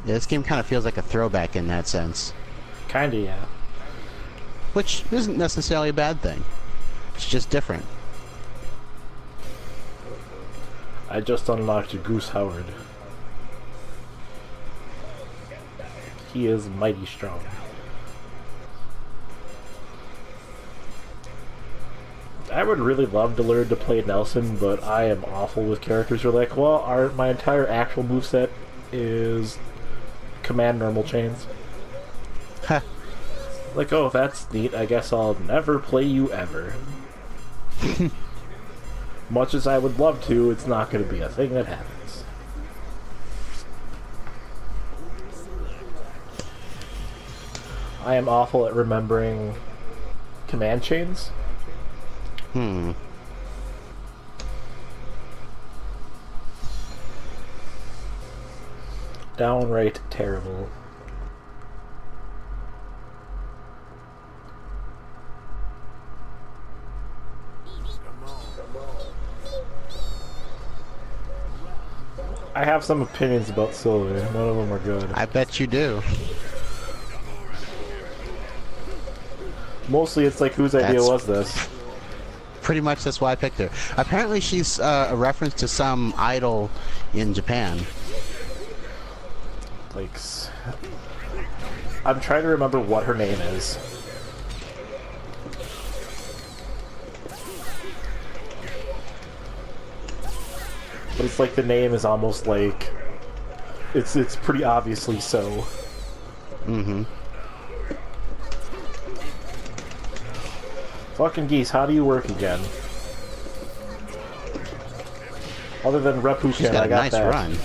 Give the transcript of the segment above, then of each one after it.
Yeah, this game kind of feels like a throwback in that sense. Kinda, yeah. Which isn't necessarily a bad thing. It's just different. I just unlocked Goose Howard. He is mighty strong. I would really love to learn to play Nelson, but I am awful with characters who are like, well, my entire actual moveset is command normal chains. Huh. Like, oh, that's neat. I guess I'll never play you ever. Much as I would love to, it's not going to be a thing that happens. I am awful at remembering command chains. Downright terrible. I have some opinions about Sylvie. None of them are good. I bet you do. Mostly it's like, whose idea was this? Pretty much that's why I picked her. Apparently she's a reference to some idol in Japan. Like, I'm trying to remember what her name is. But it's like the name is almost like it's pretty obviously so. Mm-hmm. Fucking geese, how do you work again? Other than Repuken, Got I a got nice that. run.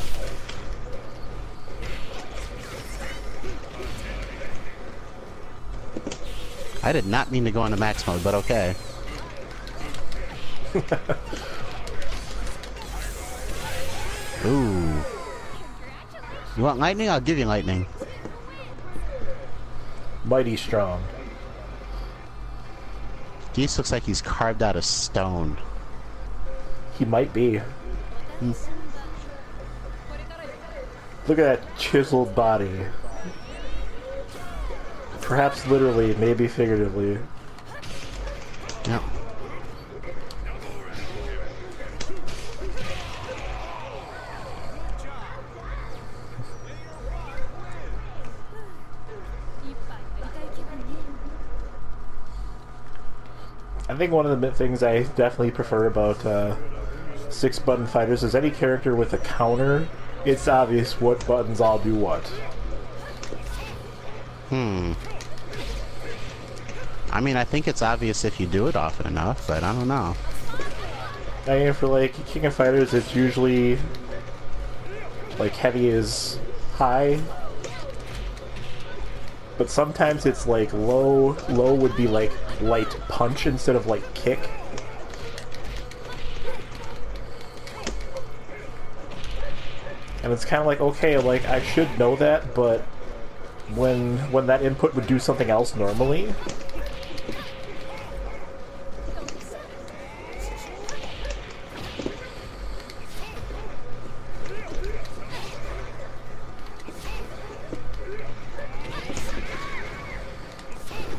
I did not mean to go into max mode, but okay. Ooh. You want lightning? I'll give you lightning. Mighty strong. Geese looks like he's carved out of stone. He might be. Look at that chiseled body. Perhaps literally, maybe figuratively. Yep. I think one of the things I definitely prefer about 6-button fighters is any character with a counter, it's obvious what buttons all do what. I mean, I think it's obvious if you do it often enough, but I don't know. I mean, for like King of Fighters, it's usually like heavy is high, but sometimes it's like low would be like light punch instead of like kick. And it's kind of like, okay, like I should know that, but when that input would do something else normally.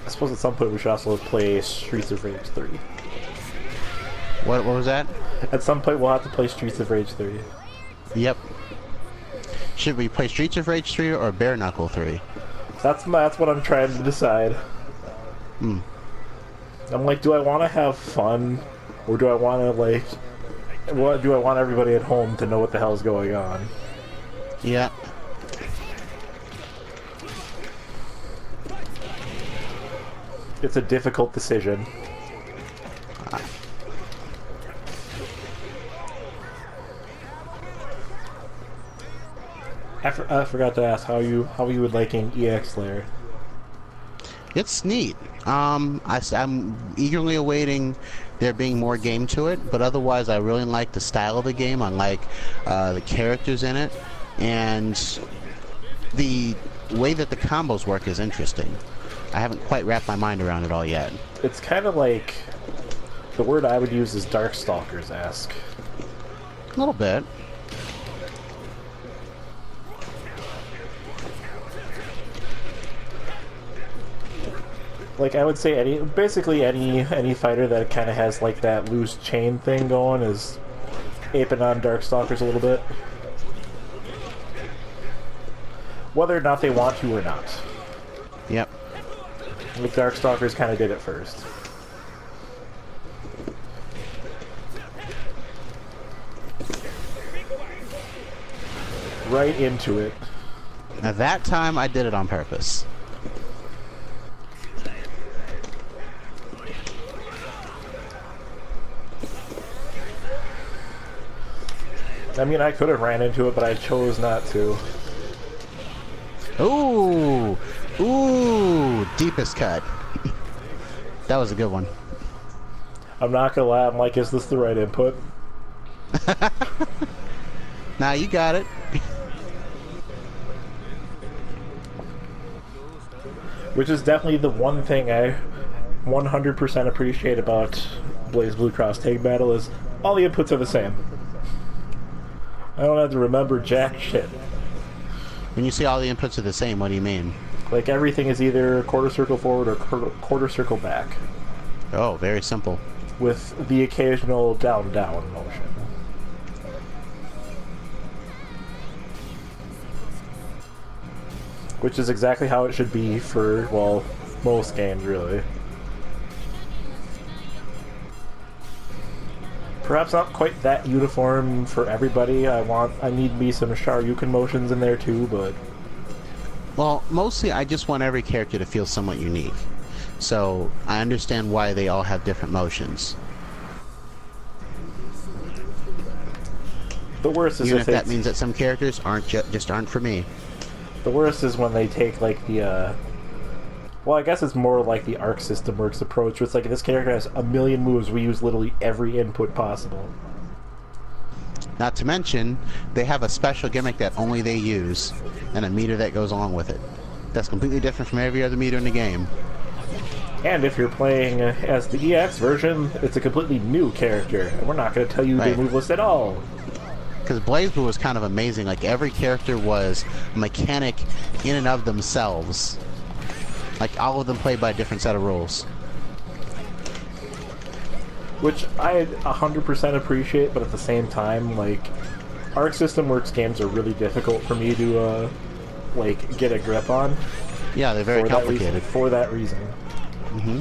I suppose at some point we should also play Streets of Rage 3. What was that? At some point we'll have to play Streets of Rage 3. Yep. Should we play Streets of Rage 3 or Bare Knuckle 3? That's what I'm trying to decide. I'm like, do I want to have fun, or do I want to like, do I want everybody at home to know what the hell is going on? Yeah. It's a difficult decision. I forgot to ask how you would liking EX Lair. It's neat. I'm eagerly awaiting there being more game to it, but otherwise I really like the style of the game. I like the characters in it, and the way that the combos work is interesting. I haven't quite wrapped my mind around it all yet. It's kind of like, the word I would use is Darkstalkers-esque. A little bit. Like, I would say basically any fighter that kind of has like that loose chain thing going is aping on Darkstalkers a little bit. Whether or not they want to or not. Yep. The Darkstalkers kind of did it first. Right into it. Now that time I did it on purpose. I mean, I could have ran into it, but I chose not to. Ooh! Ooh! Deepest cut. That was a good one. I'm not gonna lie, I'm like, is this the right input? Nah, you got it. Which is definitely the one thing I 100% appreciate about Blaze Blue Cross Tag Battle is all the inputs are the same. I don't have to remember jack shit. When you say all the inputs are the same, what do you mean? Like, everything is either quarter circle forward or quarter circle back. Oh, very simple. With the occasional down-down motion. Which is exactly how it should be for, well, most games, really. Perhaps not quite that uniform for everybody. I need me some Shoryuken motions in there too, but... Well, mostly I just want every character to feel somewhat unique. So, I understand why they all have different motions. The worst is even if that means that some characters just aren't for me. The worst is when they take, like, the, well, I guess it's more like the Arc System Works approach, where it's like, this character has a million moves, we use literally every input possible. Not to mention, they have a special gimmick that only they use, and a meter that goes along with it. That's completely different from every other meter in the game. And if you're playing as the EX version, it's a completely new character, and we're not going to tell you their move list at all. Because BlazBlue was kind of amazing. Like, every character was a mechanic in and of themselves. Like, all of them played by a different set of rules. Which I 100% appreciate, but at the same time, like, Arc System Works games are really difficult for me to, like, get a grip on. Yeah, they're very complicated. For that reason. Mm-hmm.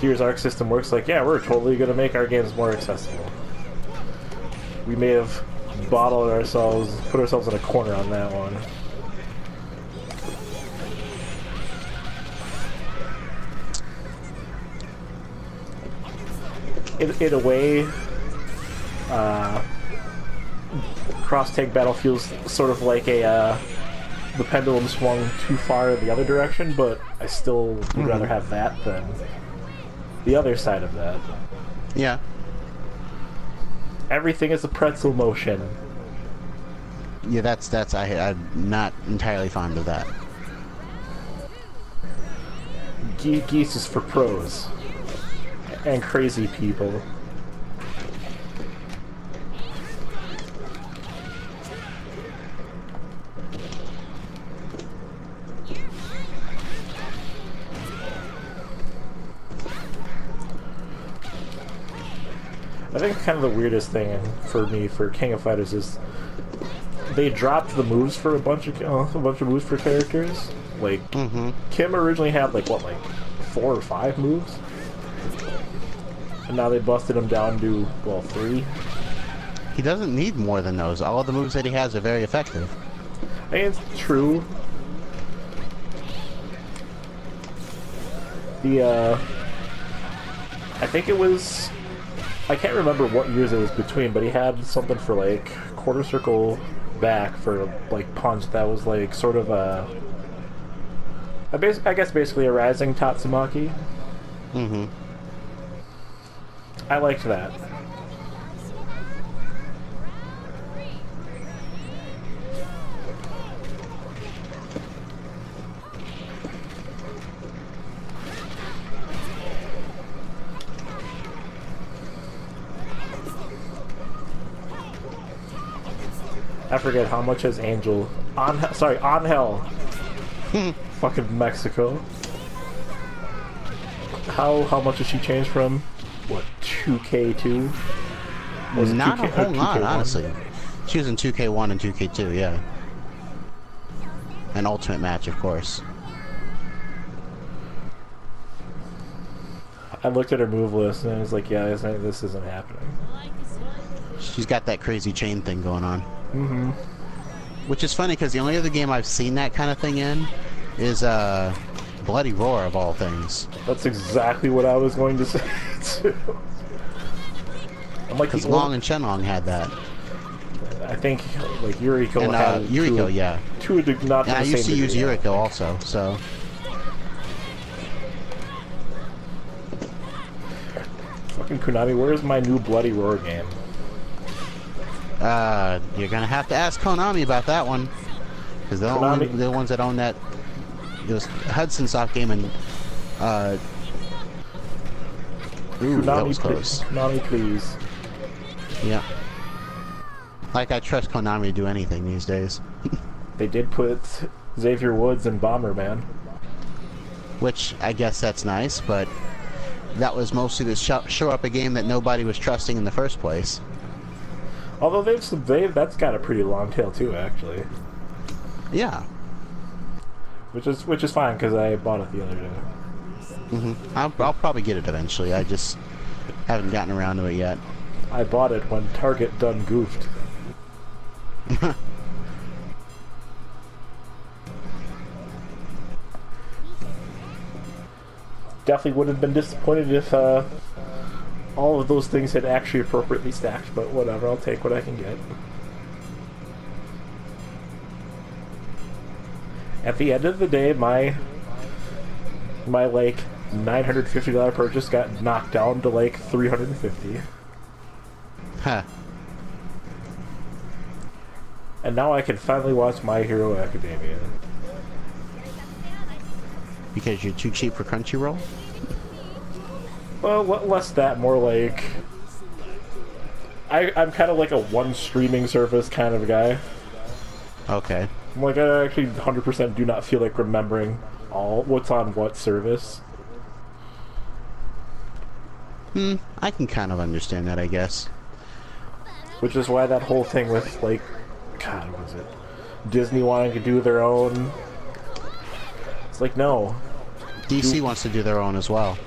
Here's Arc System Works like, yeah, we're totally going to make our games more accessible. We may have bottled ourselves, put ourselves in a corner on that one. In a way, Cross Tag Battle feels sort of like the pendulum swung too far in the other direction, but I still would rather have that than the other side of that. Yeah. Everything is a pretzel motion. Yeah, I'm not entirely fond of that. Geese is for pros. And crazy people. I think kind of the weirdest thing for me for King of Fighters is they dropped the moves for a bunch of moves for characters. Like Kim originally had like 4 or 5 moves, and now they busted him down to 3. He doesn't need more than those. All of the moves that he has are very effective. I think it's true. I think it was, I can't remember what years it was between, but he had something for like quarter circle back for like punch that was like sort of I guess basically a rising Tatsumaki. I liked that. I forget how much is Angel on. Sorry, on Hell. Fucking Mexico. How much has she changed from, what, 2K2? Not 2K, a whole lot, 2K1? honestly. She was in 2K1 and 2K2, yeah. And Ultimate Match, of course. I looked at her move list and I was like, yeah, this isn't happening. She's got that crazy chain thing going on. Mm-hmm. Which is funny, because the only other game I've seen that kind of thing in is Bloody Roar, of all things. That's exactly what I was going to say, too. I'm like, Because Long and Shenlong had that. I think, like, Yuriko And had it Yuriko, yeah. not And I the used to same use degree. Yuriko also, so... Fucking Konami, where's my new Bloody Roar game? You're gonna have to ask Konami about that one. Because they're the ones that own that... It was Hudson Soft game and... Ooh, Konami, that was close. Konami, please. Yeah. Like I trust Konami to do anything these days. They did put Xavier Woods in Bomberman. Which, I guess that's nice, but... That was mostly to show up a game that nobody was trusting in the first place. Although that's got a pretty long tail too, actually. Yeah. Which is fine because I bought it the other day. Mm-hmm. I'll probably get it eventually. I just haven't gotten around to it yet. I bought it when Target done goofed. Definitely would have been disappointed if all of those things had actually appropriately stacked, but whatever, I'll take what I can get. At the end of the day, my like $950 purchase got knocked down to like $350. Huh. And now I can finally watch My Hero Academia. Because you're too cheap for Crunchyroll? Well, less that, more like... I'm kind of like a one streaming service kind of guy. Okay. I'm like, I actually 100% do not feel like remembering what's on what service. I can kind of understand that, I guess. Which is why that whole thing with, like, God, what was it? Disney wanting to do their own... It's like, no. DC wants to do their own as well.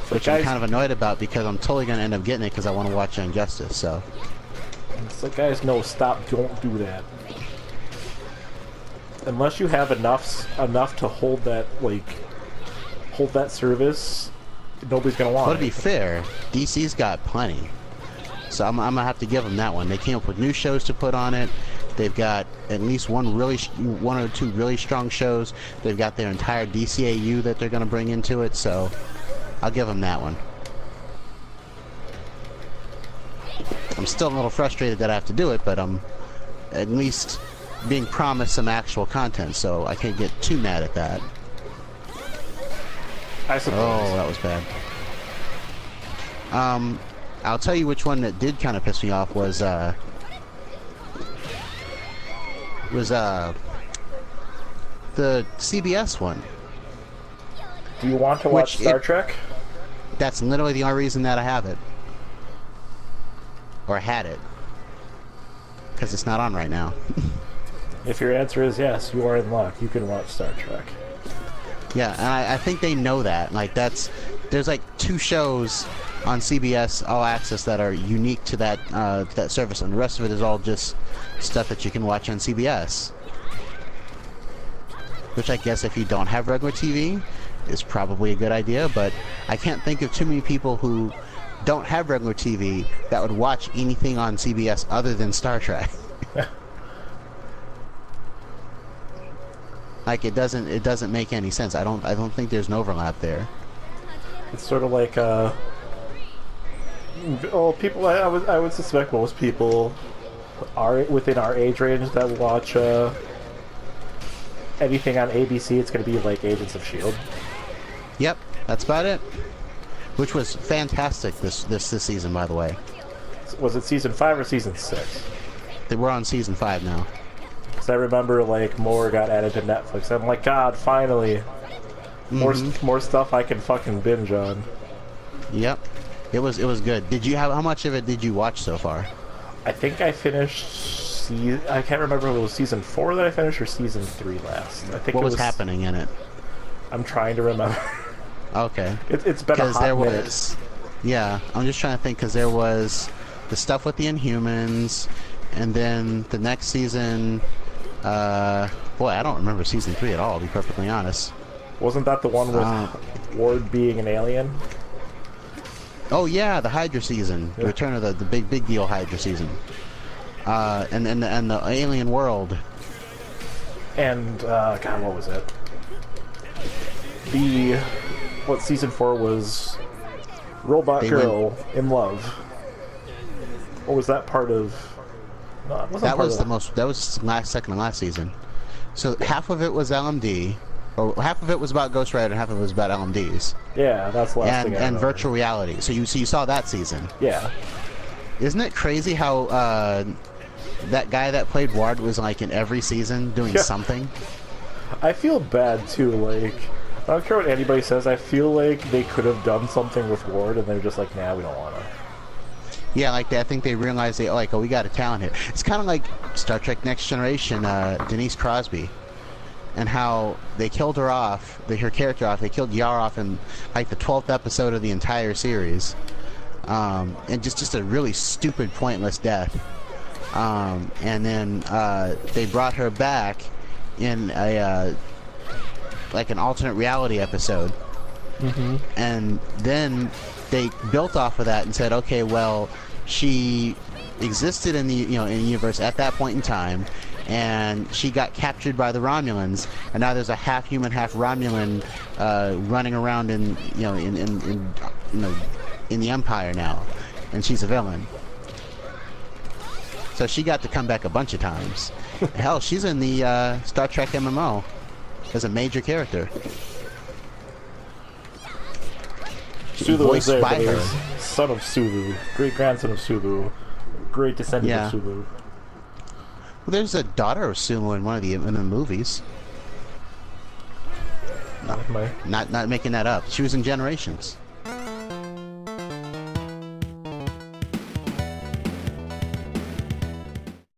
Which I'm kind of annoyed about because I'm totally going to end up getting it because I want to watch Injustice, so... It's like, guys, no, stop, don't do that. Unless you have enough to hold that, like, hold that service, nobody's going to want it. But to be fair, DC's got plenty. So I'm going to have to give them that one. They came up with new shows to put on it. They've got at least one or two really strong shows. They've got their entire DCAU that they're going to bring into it, so I'll give them that one. I'm still a little frustrated that I have to do it, but I'm at least being promised some actual content, so I can't get too mad at that. I suppose. Oh, that was bad. I'll tell you which one that did kind of piss me off was the CBS one. Do you want to watch Star Trek? That's literally the only reason that I have it. Or had it. Because it's not on right now. If your answer is yes, you are in luck. You can watch Star Trek. Yeah, and I think they know that. Like, there's like 2 shows on CBS All Access that are unique to that service, and the rest of it is all just stuff that you can watch on CBS. Which I guess if you don't have regular TV is probably a good idea, but I can't think of too many people who don't have regular TV that would watch anything on CBS other than Star Trek. Like, it doesn't make any sense. I don't think there's an overlap there. It's sort of like people. I would suspect most people are within our age range that watch anything on ABC. It's going to be like Agents of S.H.I.E.L.D. Yep, that's about it. Which was fantastic this season, by the way. Was it season 5 or season 6? We're on season 5 now. Because I remember, like, more got added to Netflix. I'm like, God, finally. More stuff I can fucking binge on. Yep. It was good. Did you have how much of it did you watch so far? I think I finished I can't remember if it was season 4 that I finished or season 3 last. I think What was happening in it? I'm trying to remember. Okay. It's been a hot minute. Yeah, I'm just trying to think because there was the stuff with the Inhumans, and then the next season. Boy, I don't remember season 3 at all. To be perfectly honest. Wasn't that the one with Ward being an alien? Oh yeah, the Hydra season, the return of the big deal Hydra season, and the alien world. And God, what was it? What season 4 was? Robot Girl in Love. Or was that part of? No, it wasn't that part was of the most. That was second to last season. So half of it was LMD, or half of it was about Ghost Rider, and half of it was about LMDs. Yeah, that's the last thing I remember. virtual reality. So you saw that season. Yeah. Isn't it crazy how that guy that played Ward was like in every season doing something? I feel bad too. Like, I don't care what anybody says. I feel like they could have done something with Ward, and they're just like, nah, we don't want to. Yeah, like I think they realized we got a talent here. It's kind of like Star Trek Next Generation, Denise Crosby, and how they killed her off, her character off. They killed Yar off in like the 12th episode of the entire series, and just a really stupid, pointless death. And then they brought her back in a like an alternate reality episode, and then they built off of that and said, okay, well, she existed in the in the universe at that point in time, and she got captured by the Romulans, and now there's a half human, half Romulan running around in the Empire now, and she's a villain. So she got to come back a bunch of times. Hell, she's in the Star Trek MMO as a major character. Sulu is there, by but her. he's son of Sulu, great grandson of Sulu, great descendant of Sulu. Well, there's a daughter of Sulu in one of the movies. Not making that up. She was in Generations.